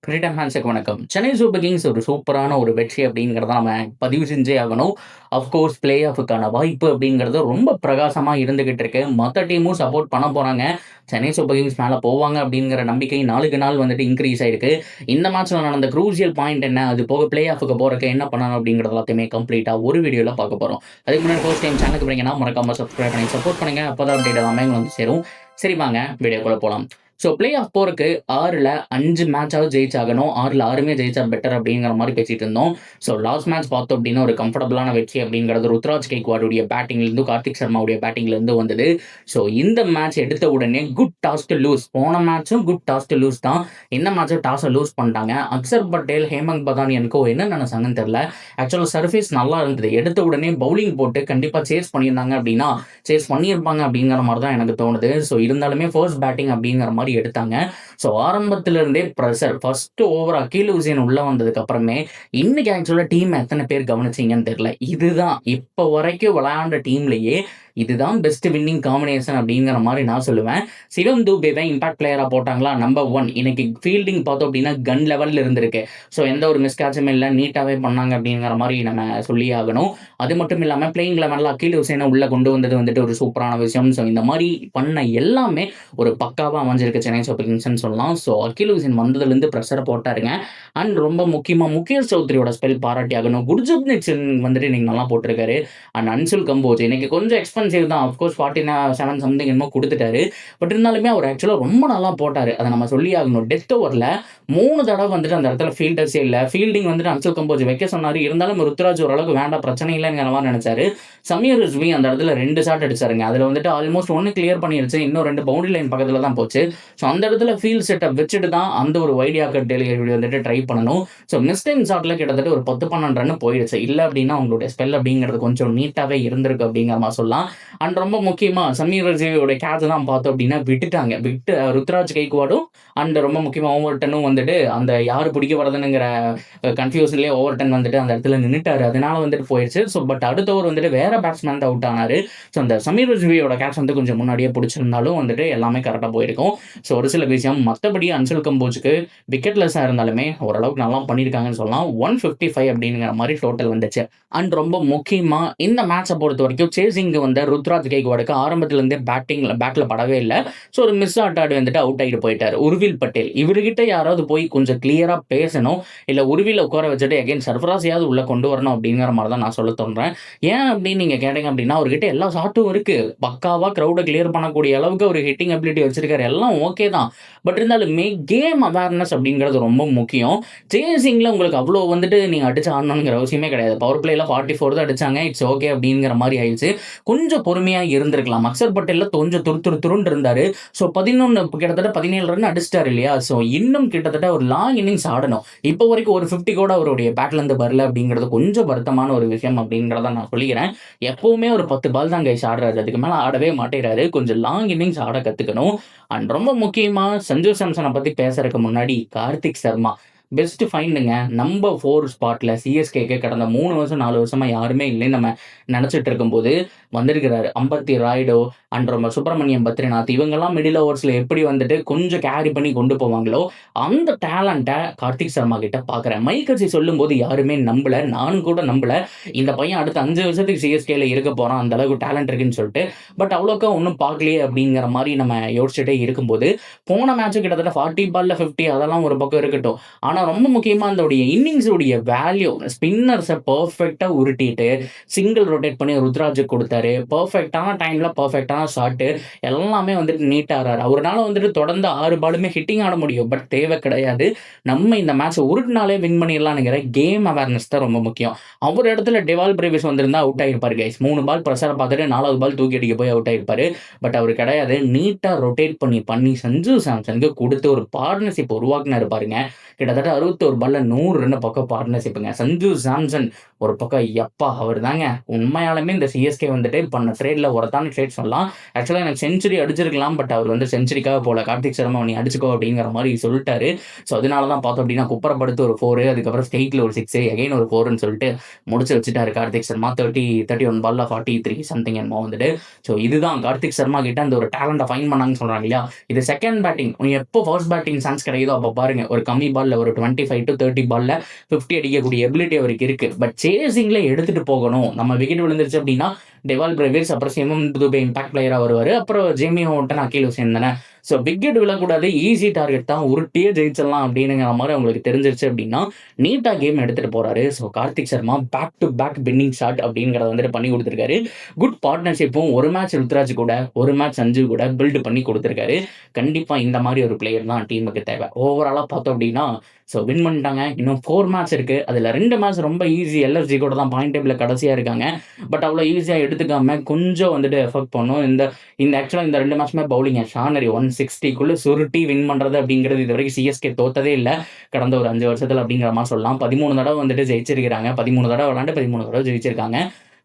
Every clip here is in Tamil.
கிரீடம் ஹேண்ட்ஸுக்கு வணக்கம். சென்னை சூப்பர் கிங்ஸ் ஒரு சூப்பரான ஒரு வெற்றி அப்படிங்கிறத நம்ம பதிவு செஞ்சே ஆகணும். அஃப்கோர்ஸ் பிளே ஆஃப்க்கான வாய்ப்பு அப்படிங்கிறது ரொம்ப பிரகாசமா இருந்துகிட்டு இருக்கு. மத்த டீமும் சப்போர்ட் பண்ண போறாங்க. சென்னை சூப்பர் கிங்ஸ் மேல போவாங்க அப்படிங்கிற நம்பிக்கை நாளுக்கு நாள் வந்துட்டு இன்கிரீஸ் ஆயிருக்கு. இந்த மேட்ச்ல நடந்த குரூசியல் பாயிண்ட் என்ன? அது போக பிளே ஆஃப்க்கு போறதுக்கு என்ன பண்ணணும் அப்படிங்கிறது எல்லாத்தையுமே கம்ப்ளீட்டா ஒரு வீடியோல பார்க்க போறோம். அதுக்கு முன்னாடி ஃபர்ஸ்ட் டைம் சேனலுக்கு வரீங்கன்னா மறக்காம சப்ஸ்கிரைப் பண்ணி சப்போர்ட் பண்ணுங்க. அப்பதான் அப்டேட் எல்லாமே உங்களுக்கு வந்து சேரும். சரி வாங்க வீடியோக்குள்ள போலாம். ஸோ பிளே ஆஃப் போறக்கு 6ல 5 மேட்சாவது ஜெயிச்சாகணும். 6ல 6மே ஜெயிச்சா பெட்டர் அப்படிங்கிற மாரி பேசிட்டு இருந்தோம். ஸோ லாஸ்ட் மேட்ச் பார்த்தோம் அப்படின்னா ஒரு கம்ஃபர்டபுளான வெற்றி அப்படிங்கிறது ருத்ராஜ் கெய்க்வாடுடைய பேட்டிங்லேருந்து கார்த்திக் சர்மாவுடைய பேட்டிங்லேருந்து வந்தது. ஸோ இந்த மேட்ச் எடுத்த உடனே குட் டாஸ் டு லூஸ். போன மேட்சும் குட் டாஸ் டு லூஸ் தான். இந்த மேட்சும் டாஸை லூஸ் பண்ணிட்டாங்க. அக்சர் பட்டேல், ஹேமந்த் பதானியனுக்கோ என்ன நினைச்சாங்கன்னு தெரியல. ஆக்சுவலாக சர்ஃபேஸ் நல்லா இருந்தது. எடுத்த உடனே பவுலிங் போட்டு கண்டிப்பாக சேஸ் பண்ணியிருந்தாங்க அப்படின்னா சேஸ் பண்ணியிருப்பாங்க அப்படிங்கிற மாதிரி தான் எனக்கு தோணுது. ஸோ இருந்தாலுமே ஃபர்ஸ்ட் பேட்டிங் அப்படிங்கிற மாதிரி எடுத்தாங்க. ஸோ ஆரம்பத்திலிருந்தே pressure. First over Akeel Hussain உள்ள வந்ததுக்கு அப்புறமே இன்னைக்கு ஆக்சுவலாக டீம் எத்தனை பேர் கவனிச்சிங்கன்னு தெரியல. இதுதான் இப்போ வரைக்கும் விளையாண்ட டீம்லேயே இதுதான் பெஸ்ட் வின்னிங் காம்பினேஷன் அப்படிங்கிற மாதிரி நான் சொல்லுவேன். சிவம் தூபேவை இம்பாக்ட் பிளேயராக போட்டாங்களா நம்பர் 1. இன்னைக்கு ஃபீல்டிங் பார்த்தோம் அப்படின்னா கன் லெவலில் இருந்திருக்கு. ஸோ எந்த ஒரு மிஸ்கேட்சும் இல்லை, நீட்டாகவே பண்ணாங்க அப்படிங்கிற மாதிரி நம்ம சொல்லி ஆகணும். அது மட்டும் இல்லாமல் பிளேயிங் லெவனில் அகீல் ஹுசேனை உள்ளே கொண்டு வந்தது வந்துட்டு ஒரு சூப்பரான விஷயம். ஸோ இந்த மாதிரி பண்ண எல்லாமே ஒரு பக்காவாக அமைஞ்சிருக்கு சென்னை சூப்பர் கிங்ஸ்னு சொல்லலாம். ஸோ அகீல் ஹுசேன் வந்ததுலேருந்து ப்ரெஷரை போட்டாருங்க. அண்ட் ரொம்ப முக்கியமாக முகேஷ் சௌத்ரியோட ஸ்பெல் பாராட்டி ஆகணும். குர்ஜப்னீத் சிங் வந்துட்டு இன்னைக்கு நல்லா போட்டிருக்காரு. அண்ட் அன்சுல் கம்போஜ் இன்னைக்கு கொஞ்சம் எக்ஸ்பென்சிவ் தான். அஃப்கோர்ஸ் 47 சம்திங் என்னமோ கொடுத்துட்டாரு. பட் இருந்தாலுமே அவர் ஆக்சுவலாக ரொம்ப நல்லா போட்டார். அதை நம்ம சொல்லி ஆகணும். டெத் ஓவரில் 3 தடவை வந்துட்டு அந்த இடத்துல ஃபீல்டர்ஸே இல்லை. ஃபீல்டிங் வந்துட்டு அன்சுல் கம்போஜ் வைக்க சொன்னார். இருந்தாலும் ருத்ராஜ் ஓரளவுக்கு வேண்டாம், பிரச்சனை இல்லைங்கிற மாதிரி நினைச்சாரு. சமீர் ரிஸ்வி அந்த இடத்துல 2 ஷாட் அடிச்சாருங்க. அதில் வந்துட்டு ஆல்மோஸ்ட் 1 கிளியர் பண்ணிருச்சு. இன்னும் 2 பவுண்டரி லைன் பக்கத்தில் தான் போச்சு. ஸோ அந்த இடத்துல ஃபீல்ட் செட்டப் வச்சுட்டு தான் அந்த ஒரு வைடியா கட் டெலிவரி வந்துட்டு ட்ரை பண்ணணும். ஸோ மிஸ்டைம் ஷாட்டில் கிட்டத்தட்ட ஒரு 10-12 ரன் போயிடுச்சு. இல்லை அப்படின்னா அவங்களுடைய ஸ்பெல் அப்படிங்கிறது கொஞ்சம் நீட்டாகவே இருந்திருக்கு அப்படிங்கிற மாதிரி சொல்லலாம். அண்ட் ரொம்ப முக்கியமாக சமீர் ரிஸ்வியோட கேட்ச் தான் பார்த்தோம் அப்படின்னா விட்டுட்டாங்க. ருத்ராஜ் கெய்க்வாடும் அண்ட் ரொம்ப முக்கியமாக ஓவர்டனும் வந்துட்டு அந்த யார் பிடிக்க வரதுங்கிற கன்ஃபியூஷன்லேயே ஓவர்டன் வந்துட்டு அந்த இடத்துல நின்றுட்டாரு. அதனால வந்துட்டு போயிடுச்சு. ஸோ பட் அடுத்த ஓவர் வந்துட்டு வேற பேட்ஸ்மேன் தான் அவுட் ஆனார். ஸோ அந்த சமீர் ரிஸ்வியோட கேட்ச் வந்து கொஞ்சம் முன்னாடியே பிடிச்சிருந்தாலும் வந்துட்டு எல்லாமே கரெக்டாக போயிருக்கும். ஸோ ஒரு சில விஷயம் மற்றபடி அன்சுல் கம்போஜுக்கு விக்கெட்லெஸ்ஸாக இருந்தாலுமே ஓரளவுக்கு நல்லா பண்ணியிருக்காங்கன்னு சொல்லலாம். 155 அப்படிங்கிற மாதிரி டோட்டல் வந்துச்சு. அண்ட் ரொம்ப முக்கியமாக இந்த மேட்சை பொறுத்த வரைக்கும் சேசிங்கு வந்த ருத்ராஜ் கெய்க்வாடுக்கு ஆரம்பத்துலேருந்தே பேட்டில் படவே இல்லை. ஸோ ஒரு மிஸ் ஆட்டாடு வந்துட்டு அவுட் ஆகிட்டு போயிட்டார். உர்வில் பட்டேல் இவர்கிட்ட யாராவது போய் கொஞ்சம் கிளியராக பேசணும், இல்லை உருவில உட்கார வச்சுட்டு அகைன் சர்ஃபராஸையாவது உள்ளே கொண்டு வரணும் அப்படிங்கிற மாதிரி தான் நான் சொல்ல தோன்றேன். ஏன் அப்படின்னு நீங்கள் கேட்டீங்க அப்படின்னா அவர்கிட்ட எல்லா ஷாட்டும் இருக்குது. பக்காவாக க்ரௌடை கிளியர் பண்ணக்கூடிய அளவுக்கு ஒரு ஹிட்டிங் அபிலிட்டி வச்சிருக்காரு. எல்லாம் ஓகே தான். பட் இருந்தாலுமே கேம் அவேர்னஸ் அப்படிங்கிறது ரொம்ப முக்கியம். சேசிங்கில் உங்களுக்கு அவ்வளோ வந்துட்டு நீங்கள் அடிச்சு ஆடணுங்கிற அவசியமே கிடையாது. பவர் பிளேயில் 44 தான் அடிச்சாங்க. இட்ஸ் ஓகே அப்படிங்கிற மாதிரி ஆயிடுச்சு. கொஞ்சம் பொறுமையாக இருந்திருக்கலாம். அக்சர் பட்டேலில் கொஞ்சம் துருன்னு இருந்தார். ஸோ 11 கிட்டத்தட்ட 17 ரன் அடிச்சிட்டாரு இல்லையா. ஸோ இன்னும் கிட்டத்தட்ட ஒரு லாங் இன்னிங்ஸ் ஆடணும். இப்போ வரைக்கும் ஒரு 50 கூட அவருடைய பேட்லேருந்து வரல அப்படிங்கிறது கொஞ்சம் வருத்தமான ஒரு விஷயம் அப்படிங்கிறத நான் சொல்லிக்கிறேன். எப்பவுமே ஒரு 10 பால் தான் கைஸ் ஆடுறாரு. அதுக்கு மேலே ஆடவே மாட்டேறாரு. கொஞ்சம் லாங் இன்னிங்ஸ் ஆட கற்றுக்கணும். அண்ட் ரொம்ப முக்கியமாக சஞ்சு சாம்சனை பற்றி பேசுறதுக்கு முன்னாடி கார்த்திக் சர்மா பெஸ்ட் ஃபைண்டுங்க. நம்பர் 4 ஸ்பாட்டில் சிஎஸ்கேக்கு கடந்த 3 வருஷம் 4 வருஷமாக யாருமே இல்லைன்னு நம்ம நினச்சிட்டு இருக்கும்போது வந்திருக்கிறாரு. அம்பத்தி ராய்டோ அண்ட் ரொம்ப சுப்பிரமணியம் பத்ரிநாத் இவங்கெல்லாம் மிடில் ஓவர்ஸில் எப்படி வந்துட்டு கொஞ்சம் கேரி பண்ணி கொண்டு போவாங்களோ அந்த டேலண்ட்டை கார்த்திக் சர்மா கிட்ட பார்க்குறேன். மைக்கர்ஸி சொல்லும்போது யாருமே நம்பலை, நானும் கூட நம்பலை. இந்த பையன் அடுத்த 5 வருஷத்துக்கு சிஎஸ்கேல இருக்க போகிறான், அந்த அளவுக்கு டேலண்ட் இருக்குன்னு சொல்லிட்டு. பட் அவ்வளோக்கா ஒன்றும் பார்க்கலையே அப்படிங்கிற மாதிரி நம்ம யோசிச்சுட்டே இருக்கும்போது போன மேட்ச்சு கிட்டத்தட்ட 40 பால்ல 50 அதெல்லாம் ஒரு பக்கம் இருக்கட்டும். ஆனால் ரொம்ப முக்கியமாக அதோடைய இன்னிங்ஸுடைய வேல்யூ ஸ்பின்னர்ஸை பர்ஃபெக்டாக உருட்டிட்டு சிங்கிள் ரொட்டேட் பண்ணி ருத்ராஜுக்கு கொடுத்தாரு. பர்ஃபெக்டான டைமில் பர்ஃபெக்டான ஷாட்டு எல்லாமே வந்துட்டு நீட்டாக ஆறாரு. அவரால் வந்துட்டு தொடர்ந்து 6 பாலுமே ஹிட்டிங் ஆட முடியும். பட் தேவை கிடையாது. நம்ம இந்த மேட்ச்சை உருட்டினாலே வின் பண்ணிடலாம்னுங்கிற கேம் அவேர்னஸ் தான் ரொம்ப முக்கியம். அவர் இடத்துல டெவால் பிரேவிஸ் வந்திருந்தா அவுட் ஆகிருப்பார் கைஸ். 3 பால் ப்ரெஷரை பார்த்துட்டு 4வது பால் தூக்கி அடிக்க போய் அவுட் ஆகிருப்பார். பட் அவர் கிடையாது. நீட்டாக ரொட்டேட் பண்ணி சஞ்சு சாம்சனுக்கு கொடுத்து ஒரு பார்ட்னர்ஷிப் உருவாக்குனா இருப்பாருங்க. கிட்டத்தட்ட 61 பால்ல 100 ரன் பக்கம் பார்ட்னர்ஷிப்புங்க. சஞ்சு சாம்சன் ஒரு பக்கம் எப்பா அவர் தாங்க உண்மையாலுமே இந்த சிஎஸ்கே வந்துட்டு பண்ண ட்ரேடில் ஒருத்தான ட்ரேட் சொல்லலாம். ஆக்சுவலாக எனக்கு செஞ்சுரி அடிச்சிருக்கலாம். பட் அவர் வந்து செஞ்சுரிக்காக போல கார்த்திக் சர்மா நீ அடிச்சுக்கோ அப்படிங்கிற மாதிரி சொல்லிட்டாரு. ஸோ அதனால தான் பார்த்தோம் அப்படின்னா குப்பரப்படுத்து ஒரு 4, அதுக்கப்புறம் ஸ்டேட்டில் ஒரு 6, எகைன் ஒரு 4ன்னு சொல்லிட்டு முடிச்சு வச்சுட்டாரு கார்த்திக் சர்மா. 31 பால்ல 43 சம்திங் என்னமோ வந்துட்டு. ஸோ இதுதான் கார்த்திக் சர்மா கிட்ட அந்த ஒரு டேலண்ட்டை ஃபைன் பண்ணாங்கன்னு சொல்கிறாங்க இல்லையா. இது செகண்ட் பேட்டிங். எப்போ ஃபர்ஸ்ட் பேட்டிங் சான்ஸ் கிடைக்குதோ அப்போ பாருங்க ஒரு கம்மி பால்ல ஒரு 25-30 பால்ல 50 அடிக்கக்கூடிய எபிலிட்டி அவருக்கு இருக்கு. பட் சேசிங்ல எடுத்துட்டு போகணும். நம்ம விக்கெட் விழுந்துருச்சு அப்படின்னா, டெவால் பிரேவிஸ், அப்புறம் சிமம் துபே இம்பாக்ட் பிளேயரா வருவாரு. அப்புறம் ஜேமி ஹோட்டன், அகீல் ஹுசைன் தானே. ஸோ விக்கெட் விழக்கூடாது, ஈஸி டார்கெட் தான், உருட்டியே ஜெயிச்சிடலாம் அப்படிங்கிற மாதிரி அவங்களுக்கு தெரிஞ்சிருச்சு அப்படின்னா, நீட்டா கேம் எடுத்துட்டு போறாரு. So Karthik Sharma back to back pinning shot அப்படிங்கிறத வந்துட்டு பண்ணி கொடுத்துருக்காரு. குட் பார்ட்னர்ஷிப்பும் ஒரு மேட்ச் ருத்ராஜ் கூட, ஒரு மேட்ச் சஞ்சு கூட பில்டு பண்ணி கொடுத்துருக்காரு. கண்டிப்பா இந்த மாதிரி ஒரு பிளேயர் தான் டீமுக்கு தேவை. ஓவராலா பார்த்தோம் அப்படின்னா, ஸோ வின் பண்ணிட்டாங்க. இன்னும் 4 மேட்ச் இருக்கு. அதில் 2 மேட்ச் ரொம்ப ஈஸி. எல்எஃப்ஜி கூட தான் பாயிண்ட் டேபிளில் கடைசியாக இருக்காங்க. பட் அவ்வளோ ஈஸியாக எடுத்துக்காம கொஞ்சம் வந்துட்டு எஃபெக்ட் பண்ணும். இந்த இந்த ஆக்சுவலாக இந்த 2 மேட்ச்மே பவுலிங் ஷானரி 160க்குள்ளே சுருட்டி வின் பண்ணுறது அப்படிங்கிறது இது வரைக்கும் சிஎஸ்கே தோத்ததே இல்லை கடந்த ஒரு 5 வருஷத்தில் அப்படிங்கிற மாதிரி சொல்லலாம். 13 தடவை வந்துட்டு ஜெயிச்சிருக்கிறாங்க. 13 தடவை விளாண்டு 13 தடவை ஜெயிச்சிருக்காங்க.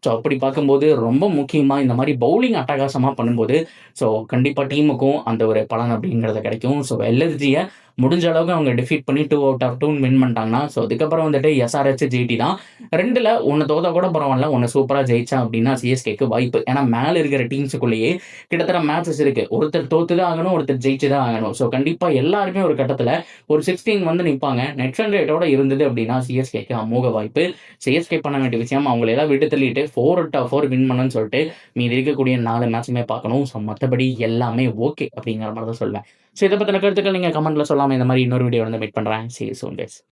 ஸோ அப்படி பார்க்கும்போது ரொம்ப முக்கியமாக இந்த மாதிரி பவுலிங் அட்டகாசமாக பண்ணும்போது, ஸோ கண்டிப்பாக டீமுக்கும் அந்த ஒரு பலன் அப்படிங்கிறது கிடைக்கும். ஸோ எல்எஸ்ஜியை முடிஞ்ச அளவுக்கு அவங்க டிஃபீட் பண்ணி 2 அவுட் ஆஃப் 2 வின் பண்ணிட்டாங்கன்னா, ஸோ அதுக்கப்புறம் வந்துட்டு எஸ்ஆர்ஹெச், ஜிடி தான். 2ல 1 தோத்தா கூட பரவாயில்ல, 1 சூப்பராக ஜெயிச்சா அப்படின்னா சிஎஸ்கேக்கு வாய்ப்பு. ஏன்னா மேலே இருக்கிற டீம்ஸுக்குள்ளேயே கிட்டத்தட்ட மேட்சஸ் இருக்கு. ஒருத்தர் தோத்து தான் ஆகணும், ஒருத்தர் ஜெயிச்சு தான் ஆகணும். ஸோ கண்டிப்பாக எல்லாருமே ஒரு கட்டத்தில் ஒரு 16 வந்து நிற்பாங்க. நெட் ரன் ரேட்டோட இருந்தது அப்படின்னா சிஎஸ்கேக்கு அமோக வாய்ப்பு. சிஎஸ்கே பண்ண வேண்டிய விஷயம் அவங்களை எல்லாம் விட்டு தள்ளிட்டு 4 அவுட் ஆஃப் 4 வின் பண்ணணும்னு சொல்லிட்டு மீதி இருக்கக்கூடிய 4 மேட்சுமே பார்க்கணும். ஸோ மற்றபடி எல்லாமே ஓகே அப்படிங்கிற மாதிரி தான் சொல்வேன். ஸோ இதை பற்றின கருத்துக்கள் நீங்கள் கமெண்ட்டில் சொல்லாமல் இந்த மாதிரி இன்னொரு வீடியோ வந்து மீட் பண்ணுறேன். See you soon guys.